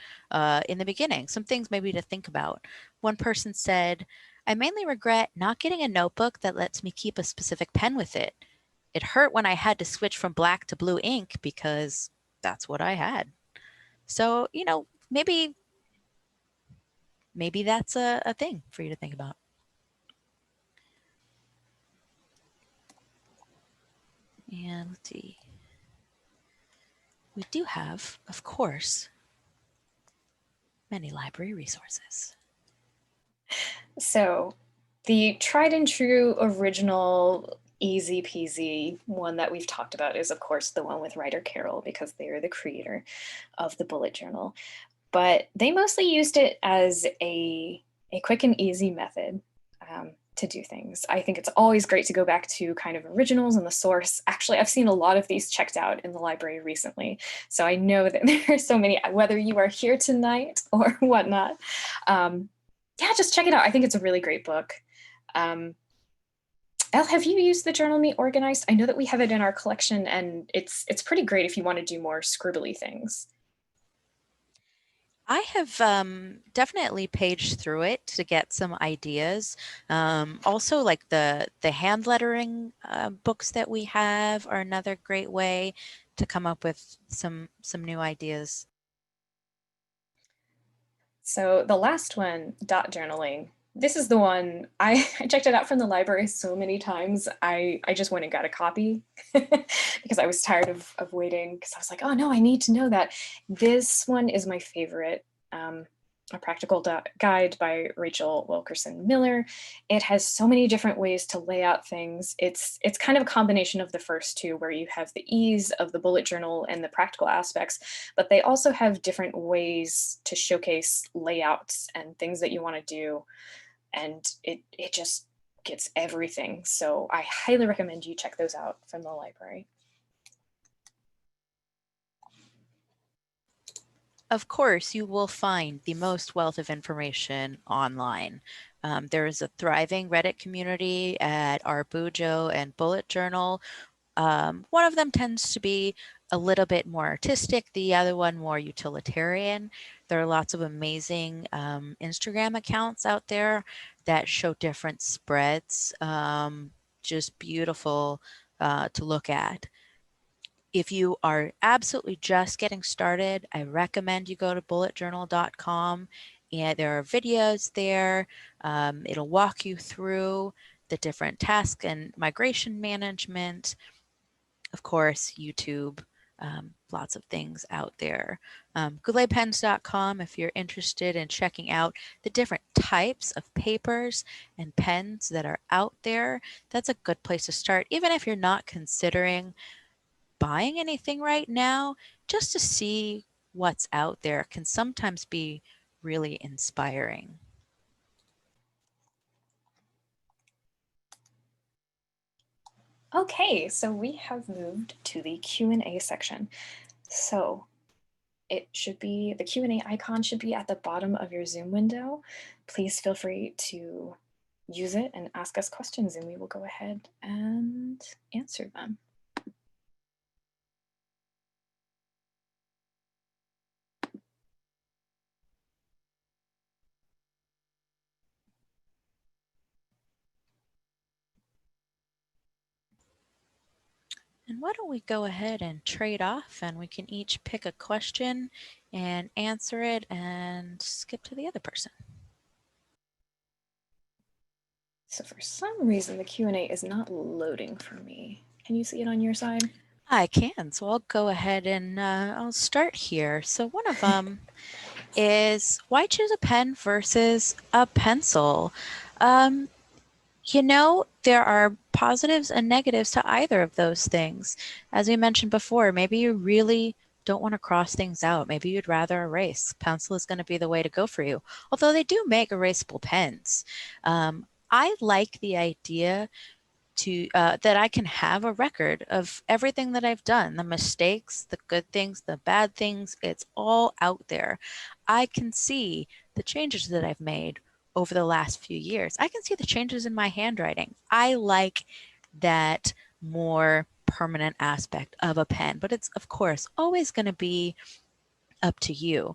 in the beginning. Some things maybe to think about. One person said, I mainly regret not getting a notebook that lets me keep a specific pen with it. It hurt when I had to switch from black to blue ink because that's what I had. So, you know, maybe that's a thing for you to think about. And let's see. We do have, of course, many library resources. So the tried and true original easy peasy one that we've talked about is of course the one with Ryder Carroll, because they are the creator of the bullet journal. But they mostly used it as a quick and easy method to do things. I think it's always great to go back to kind of originals and the source. Actually, I've seen a lot of these checked out in the library recently. So I know that there are so many, whether you are here tonight or whatnot. Yeah, just check it out. I think it's a really great book. Elle, have you used the Journal Me Organized? I know that we have it in our collection, and it's pretty great if you want to do more scribbly things. I have definitely paged through it to get some ideas. Also, like the hand lettering books that we have are another great way to come up with some new ideas. So the last one, dot journaling. This is the one I checked it out from the library so many times. I just went and got a copy because I was tired of waiting, because I was like, oh no, I need to know that. This one is my favorite. A Practical Guide by Rachel Wilkerson Miller. It has so many different ways to lay out things. It's kind of a combination of the first two, where you have the ease of the bullet journal and the practical aspects, but they also have different ways to showcase layouts and things that you want to do, and it just gets everything. So I highly recommend you check those out from the library. Of course, you will find the most wealth of information online. There is a thriving Reddit community at Arbujo and Bullet Journal. One of them tends to be a little bit more artistic, the other one more utilitarian. There are lots of amazing Instagram accounts out there that show different spreads, just beautiful to look at. If you are absolutely just getting started, I recommend you go to bulletjournal.com, and there are videos there. It'll walk you through the different tasks and migration management. Of course, YouTube, lots of things out there. Gouletpens.com if you're interested in checking out the different types of papers and pens that are out there. That's a good place to start, even if you're not considering buying anything right now. Just to see what's out there can sometimes be really inspiring. Okay, so we have moved to the Q&A section. So it should be, the Q&A icon should be at the bottom of your Zoom window. Please feel free to use it and ask us questions, and we will go ahead and answer them. And why don't we go ahead and trade off, and we can each pick a question and answer it and skip to the other person. So for some reason, the Q&A is not loading for me. Can you see it on your side? I can, so I'll go ahead and I'll start here. So one of them is, why choose a pen versus a pencil? Um, there are positives and negatives to either of those things. As we mentioned before, maybe you really don't want to cross things out. Maybe you'd rather erase. Pencil is going to be the way to go for you. Although they do make erasable pens. I like the idea that I can have a record of everything that I've done, the mistakes, the good things, the bad things. It's all out there. I can see the changes that I've made over the last few years. I can see the changes in my handwriting. I like that more permanent aspect of a pen, but it's of course always going to be up to you.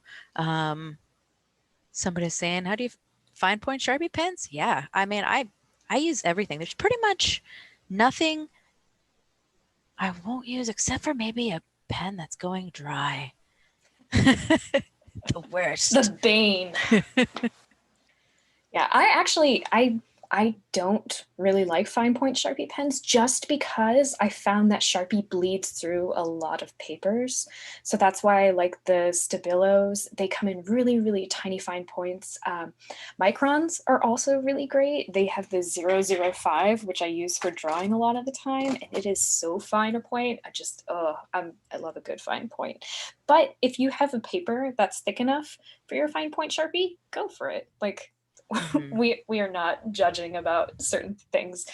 Somebody's saying, how do you fine point Sharpie pens? Yeah, I mean, I use everything. There's pretty much nothing I won't use except for maybe a pen that's going dry. The worst. The bane. Yeah, I don't really like fine point Sharpie pens, just because I found that Sharpie bleeds through a lot of papers. So that's why I like the Stabilos. They come in really, really tiny fine points. Microns are also really great. They have the 005, which I use for drawing a lot of the time, and it is so fine a point. I love a good fine point. But if you have a paper that's thick enough for your fine point Sharpie, go for it. Like, Mhm. we are not judging about certain things.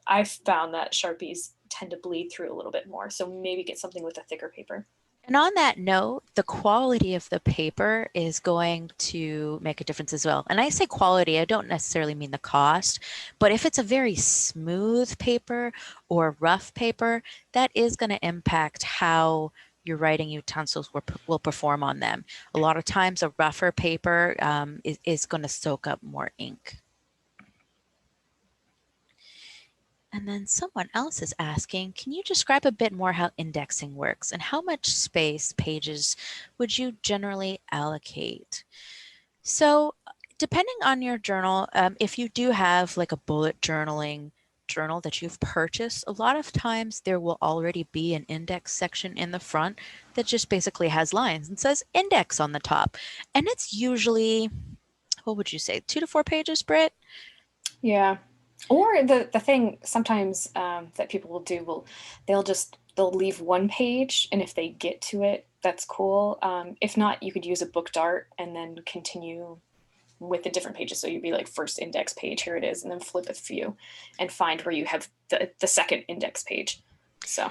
I've found that Sharpies tend to bleed through a little bit more. So maybe get something with a thicker paper. And on that note, the quality of the paper is going to make a difference as well. And I say quality, I don't necessarily mean the cost, but if it's a very smooth paper or rough paper, that is going to impact how your writing utensils will perform on them. A lot of times, a rougher paper is going to soak up more ink. And then someone else is asking, can you describe a bit more how indexing works and how much space pages would you generally allocate? So depending on your journal, if you do have like a bullet journaling journal that you've purchased, a lot of times there will already be an index section in the front that just basically has lines and says index on the top. And it's usually, what would you say, 2 to 4 pages, Britt? Yeah. Or the thing sometimes that people will do will they'll leave one page, and if they get to it, that's cool. If not, you could use a book dart and then continue with the different pages. So you'd be like first index page, here it is, and then flip a few and find where you have the second index page. So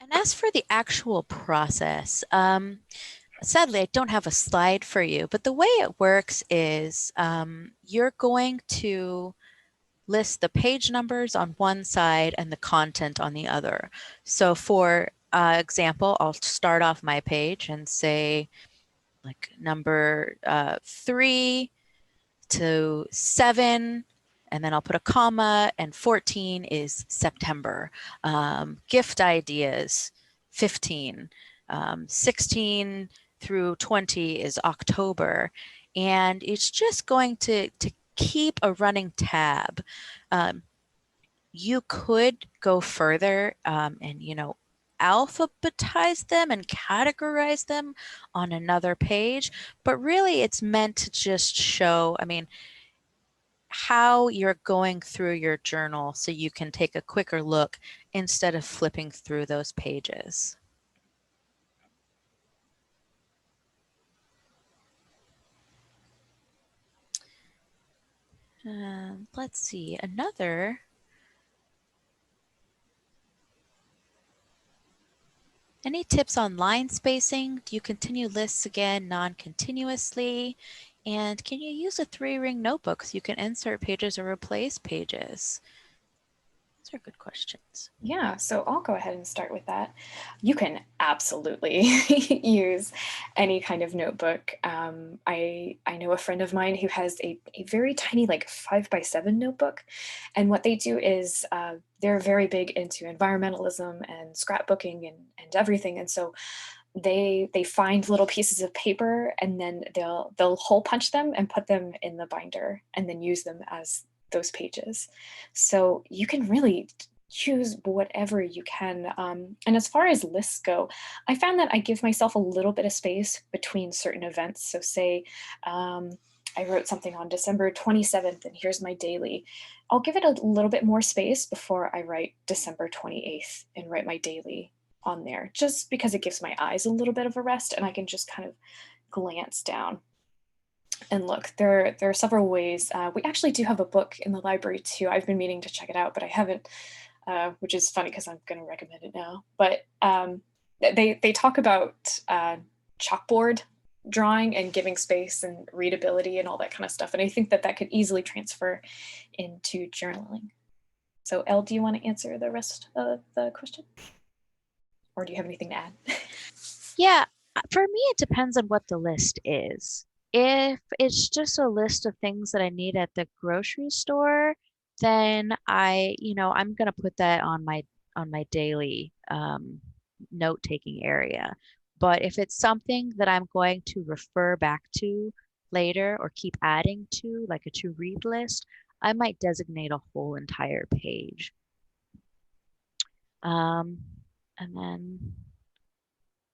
And as for the actual process, sadly, I don't have a slide for you, but the way it works is you're going to list the page numbers on one side and the content on the other. So for example, I'll start off my page and say like number 3 to 7, and then I'll put a comma, and 14 is September. Gift ideas, 15. 16 through 20 is October. And it's just going to keep a running tab. Um, you could go further and, alphabetize them and categorize them on another page, but really it's meant to just show, I mean, how you're going through your journal so you can take a quicker look instead of flipping through those pages. Let's see, any tips on line spacing? Do you continue lists again non-continuously? And can you use a 3-ring notebook so you can insert pages or replace pages? Those are good questions. yeah, so I'll go ahead and start with that. You can absolutely use any kind of notebook. I know a friend of mine who has a very tiny, like 5x7 notebook, and what they do is they're very big into environmentalism and scrapbooking and everything, and so they find little pieces of paper, and then they'll hole punch them and put them in the binder, and then use them as those pages. So you can really choose whatever you can. And as far as lists go, I found that I give myself a little bit of space between certain events. So, say I wrote something on December 27th, and here's my daily. I'll give it a little bit more space before I write December 28th and write my daily on there, just because it gives my eyes a little bit of a rest and I can just kind of glance down and look. There are several ways. We actually do have a book in the library too. I've been meaning to check it out, but I haven't, which is funny because I'm going to recommend it now. But they talk about chalkboard drawing and giving space and readability and all that kind of stuff. And I think that could easily transfer into journaling. So, Elle, do you want to answer the rest of the question? Or do you have anything to add? Yeah, for me, it depends on what the list is. If it's just a list of things that I need at the grocery store, then I'm gonna put that on my daily note-taking area. But if it's something that I'm going to refer back to later or keep adding to, like a to-read list, I might designate a whole entire page. Um, and then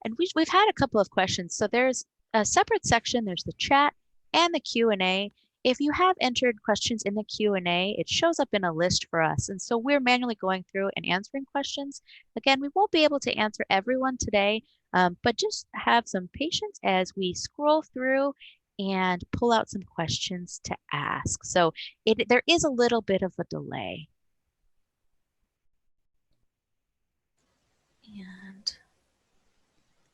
and we've had a couple of questions. So there's a separate section, there's the chat and the Q&A. If you have entered questions in the Q&A, it shows up in a list for us. And so we're manually going through and answering questions. Again, we won't be able to answer everyone today, but just have some patience as we scroll through and pull out some questions to ask. So there is a little bit of a delay. And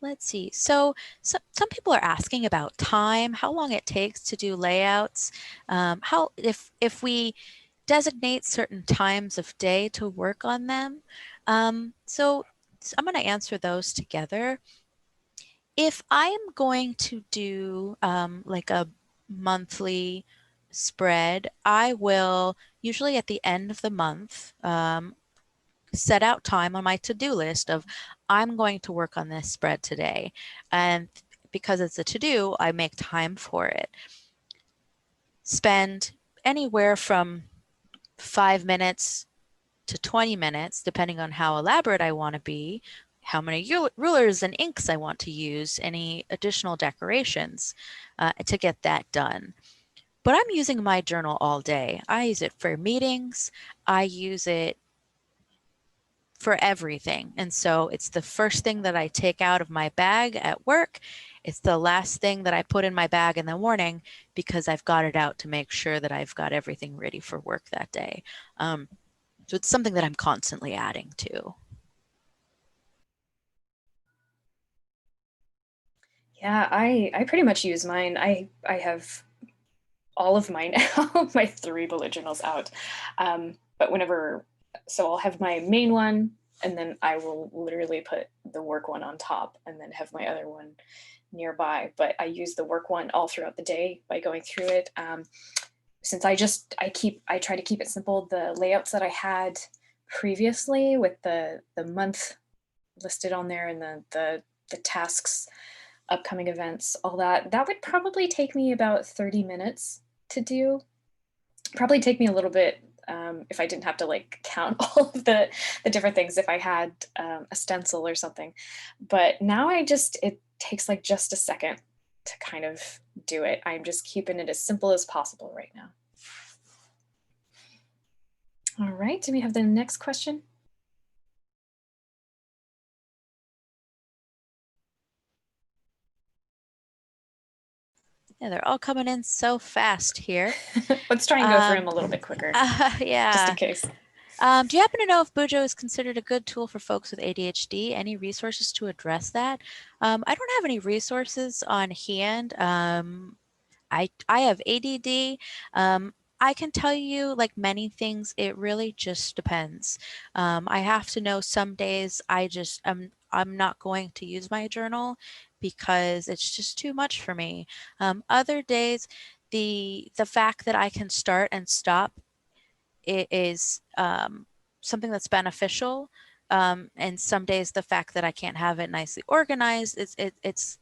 let's see. So some people are asking about time, how long it takes to do layouts, how if we designate certain times of day to work on them. So I'm going to answer those together. If I am going to do like a monthly spread, I will usually at the end of the month set out time on my to-do list of I'm going to work on this spread today. And because it's a to-do, I make time for it. Spend anywhere from 5 minutes to 20 minutes, depending on how elaborate I want to be, how many rulers and inks I want to use, any additional decorations to get that done. But I'm using my journal all day. I use it for meetings. I use it for everything. And so it's the first thing that I take out of my bag at work. It's the last thing that I put in my bag in the morning because I've got it out to make sure that I've got everything ready for work that day. So it's something that I'm constantly adding to. Yeah, I pretty much use mine. I have all of mine out, my three bullet journals out. But whenever, so I'll have my main one, and then I will literally put the work one on top and then have my other one nearby. But I use the work one all throughout the day by going through it. Since I try to keep it simple. The layouts that I had previously with the month listed on there and the tasks, upcoming events, all that would probably take me about 30 minutes to do. Probably take me a little bit if I didn't have to like count all of the different things, if I had a stencil or something. But now it takes like just a second to kind of do it. I'm just keeping it as simple as possible right now. All right, do we have the next question? Yeah, they're all coming in so fast here. Let's try and go through them a little bit quicker, just in Yeah. case. Do you happen to know if Bujo is considered a good tool for folks with ADHD? Any resources to address that? I don't have any resources on hand. I have ADD. I can tell you, like many things, it really just depends. I have to know some days I'm not going to use my journal because it's just too much for me. Other days, the fact that I can start and stop is something that's beneficial. And some days the fact that I can't have it nicely organized, it's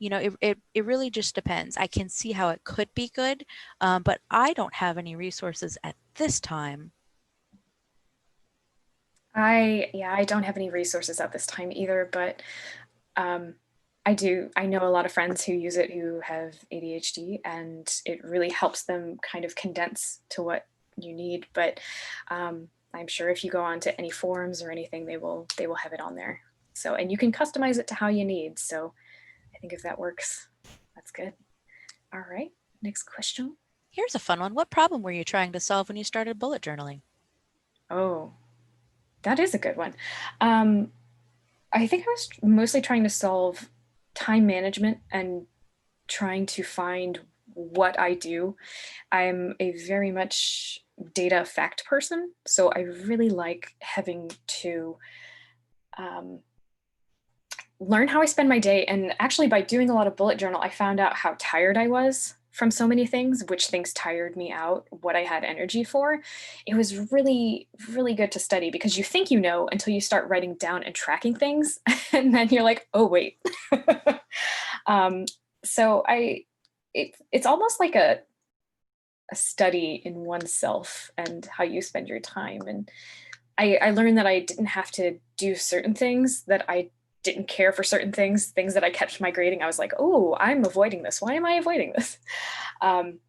it really just depends. I can see how it could be good, but I don't have any resources at this time. I don't have any resources at this time either, but um, I know a lot of friends who use it who have ADHD, and it really helps them kind of condense to what you need. But I'm sure if you go on to any forums or anything, they will have it on there. So, and you can customize it to how you need. So I think if that works, that's good. All right, next question. Here's a fun one. What problem were you trying to solve when you started bullet journaling? Oh, that is a good one. Um, I think I was mostly trying to solve time management and trying to find what I do. I'm a very much data fact person, so I really like having to um, learn how I spend my day. And actually, by doing a lot of bullet journal, I found out how tired I was from so many things, which things tired me out, what I had energy for. It was really, really good to study because you think you know until you start writing down and tracking things. And then you're like, oh, wait. um, so it's almost like a study in oneself and how you spend your time. And I learned that I didn't have to do certain things, that I didn't care for certain things that I kept migrating. I was like, oh, I'm avoiding this. Why am I avoiding this? Um,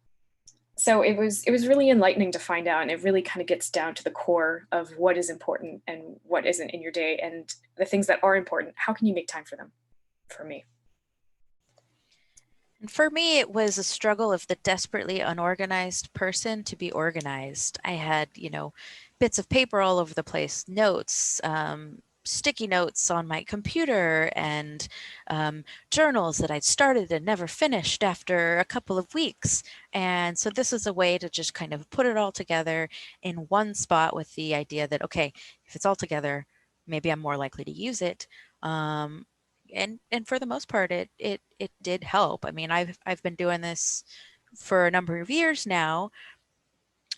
so it was really enlightening to find out, and it really kind of gets down to the core of what is important and what isn't in your day, and the things that are important. How can you make time for them? For me, And for me, it was a struggle of the desperately unorganized person to be organized. I had, bits of paper all over the place, notes, sticky notes on my computer, and journals that I'd started and never finished after a couple of weeks. And so this is a way to just kind of put it all together in one spot with the idea that, okay, if it's all together, maybe I'm more likely to use it. Um, and for the most part, it did help. I mean, I've been doing this for a number of years now.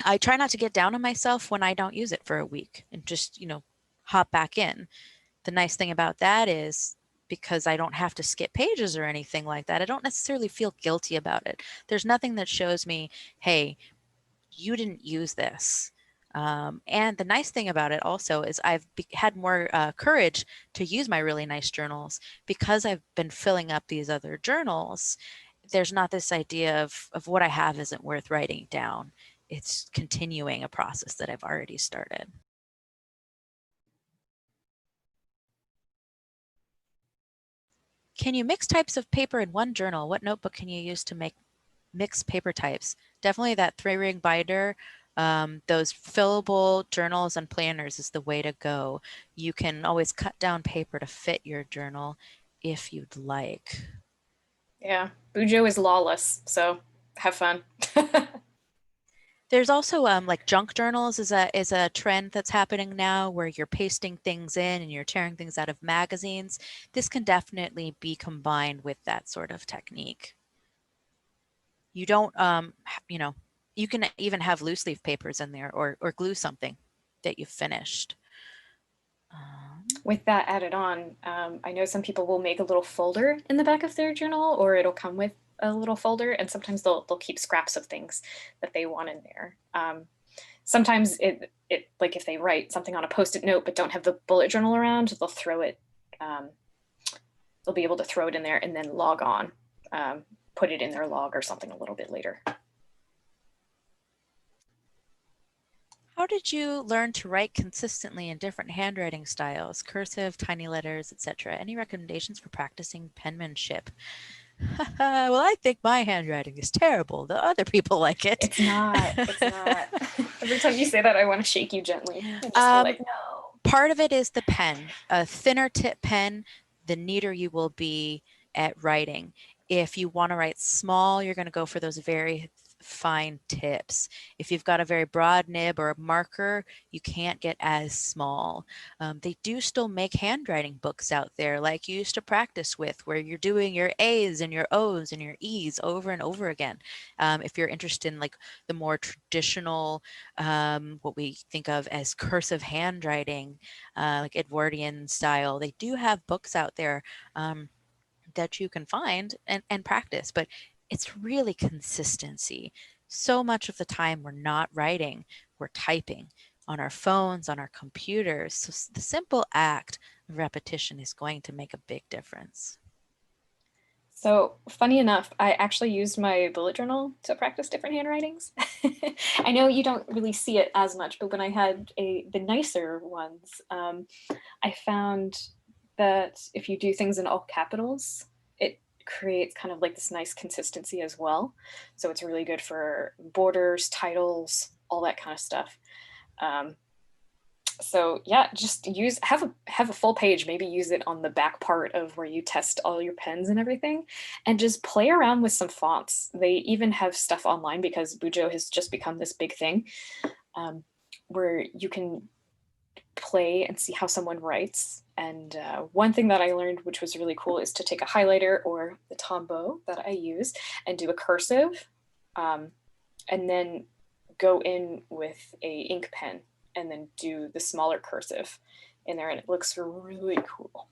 I try not to get down on myself when I don't use it for a week and just, hop back in. The nice thing about that is because I don't have to skip pages or anything like that, I don't necessarily feel guilty about it. There's nothing that shows me, hey, you didn't use this. And the nice thing about it also is I've had more courage to use my really nice journals because I've been filling up these other journals. There's not this idea of what I have isn't worth writing down. It's continuing a process that I've already started. Can you mix types of paper in one journal? What notebook can you use to make mixed paper types? Definitely that 3-ring binder. Those fillable journals and planners is the way to go. You can always cut down paper to fit your journal if you'd like. Yeah, Bujo is lawless, so have fun. There's also like junk journals is a trend that's happening now where you're pasting things in and you're tearing things out of magazines. This can definitely be combined with that sort of technique. You don't you know, you can even have loose leaf papers in there or glue something that you've finished. With that added on, I know some people will make a little folder in the back of their journal, or it'll come with a little folder, and sometimes they'll keep scraps of things that they want in there. Sometimes it like if they write something on a post-it note but don't have the bullet journal around, they'll throw it. They'll be able to throw it in there and then log on, put it in their log or something a little bit later. How did you learn to write consistently in different handwriting styles, cursive, tiny letters, etc.? Any recommendations for practicing penmanship? Well, I think my handwriting is terrible. The other people like it. It's not. It's not. Every time you say that, I want to shake you gently and just be like, no. Part of it is the pen. A thinner tip pen, the neater you will be at writing. If you want to write small, you're going to go for those very fine tips. If you've got a very broad nib or a marker, you can't get as small. They do still make handwriting books out there like you used to practice with, where you're doing your A's and your O's and your E's over and over again. If you're interested in like the more traditional, what we think of as cursive handwriting, like Edwardian style, they do have books out there. That you can find and practice, but it's really consistency. So much of the time we're not writing, we're typing on our phones, on our computers. So the simple act of repetition is going to make a big difference. So, funny enough, I actually used my bullet journal to practice different handwritings. I know you don't really see it as much, but when I had the nicer ones, I found that if you do things in all capitals, it creates kind of like this nice consistency as well. So it's really good for borders, titles, all that kind of stuff. Um, so yeah, just have a full page, maybe use it on the back part of where you test all your pens and everything, and just play around with some fonts. They even have stuff online because Bujo has just become this big thing, where you can play and see how someone writes. And one thing that I learned, which was really cool, is to take a highlighter or the Tombow that I use and do a cursive, and then go in with a ink pen and then do the smaller cursive in there, and it looks really cool.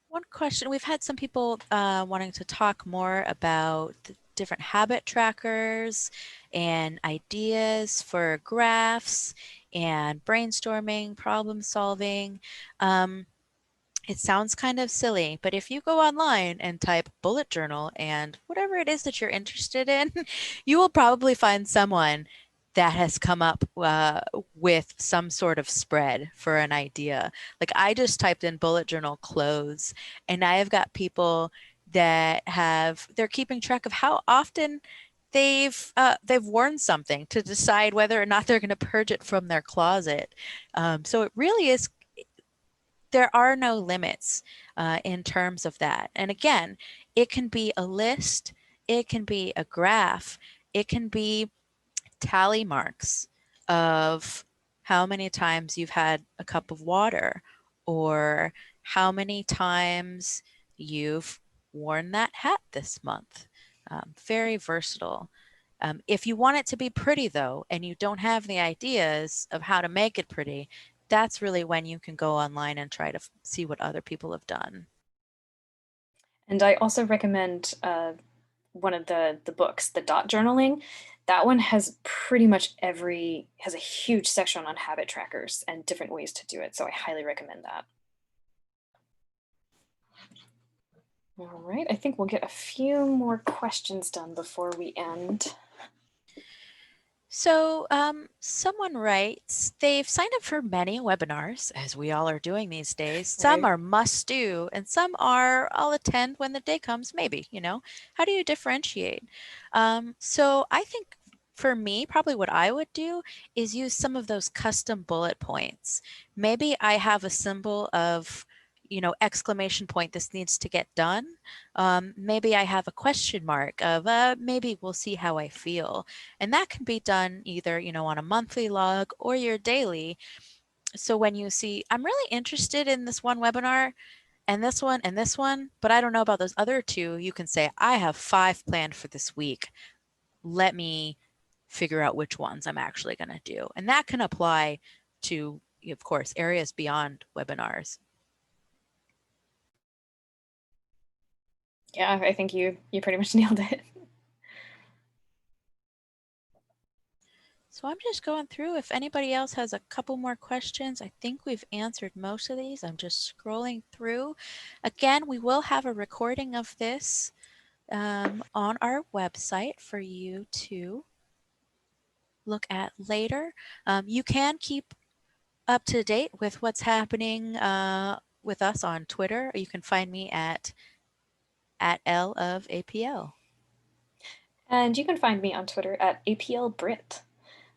One question, we've had some people wanting to talk more about the different habit trackers and ideas for graphs and brainstorming, problem solving. It sounds kind of silly, but if you go online and type bullet journal and whatever it is that you're interested in, you will probably find someone that has come up with some sort of spread for an idea. Like I just typed in bullet journal clothes, and I have got people that they're keeping track of how often they've worn something to decide whether or not they're going to purge it from their closet. So it really is, there are no limits in terms of that. And again, it can be a list, it can be a graph, it can be tally marks of how many times you've had a cup of water or how many times you've worn that hat this month. Very versatile. If you want it to be pretty though, and you don't have the ideas of how to make it pretty, that's really when you can go online and try to see what other people have done. And I also recommend one of the books, the dot journaling. That one has pretty much has a huge section on habit trackers and different ways to do it. So I highly recommend that. All right, I think we'll get a few more questions done before we end. So, someone writes, they've signed up for many webinars, as we all are doing these days. Some Right. are must do, and some are I'll attend when the day comes, maybe, How do you differentiate? So, I think for me, probably what I would do is use some of those custom bullet points. Maybe I have a symbol of, exclamation point, this needs to get done. Maybe I have a question mark of maybe we'll see how I feel. And that can be done either, on a monthly log or your daily. So when you see, I'm really interested in this one webinar and this one, but I don't know about those other two, you can say, I have 5 planned for this week. Let me figure out which ones I'm actually going to do. And that can apply to, of course, areas beyond webinars. Yeah, I think you pretty much nailed it. So I'm just going through. If anybody else has a couple more questions, I think we've answered most of these. I'm just scrolling through. Again, we will have a recording of this on our website for you to look at later. You can keep up to date with what's happening with us on Twitter. You can find me at L of APL. And you can find me on Twitter at APLBrit.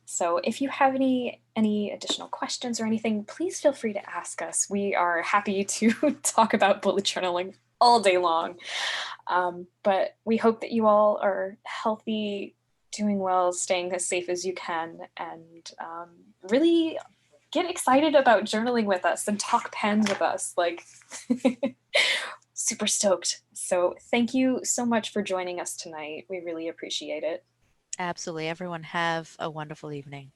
So if you have any additional questions or anything, please feel free to ask us. We are happy to talk about bullet journaling all day long. But we hope that you all are healthy, doing well, staying as safe as you can, and really get excited about journaling with us and talk pen with us. Like, super stoked. So thank you so much for joining us tonight. We really appreciate it. Absolutely. Everyone have a wonderful evening.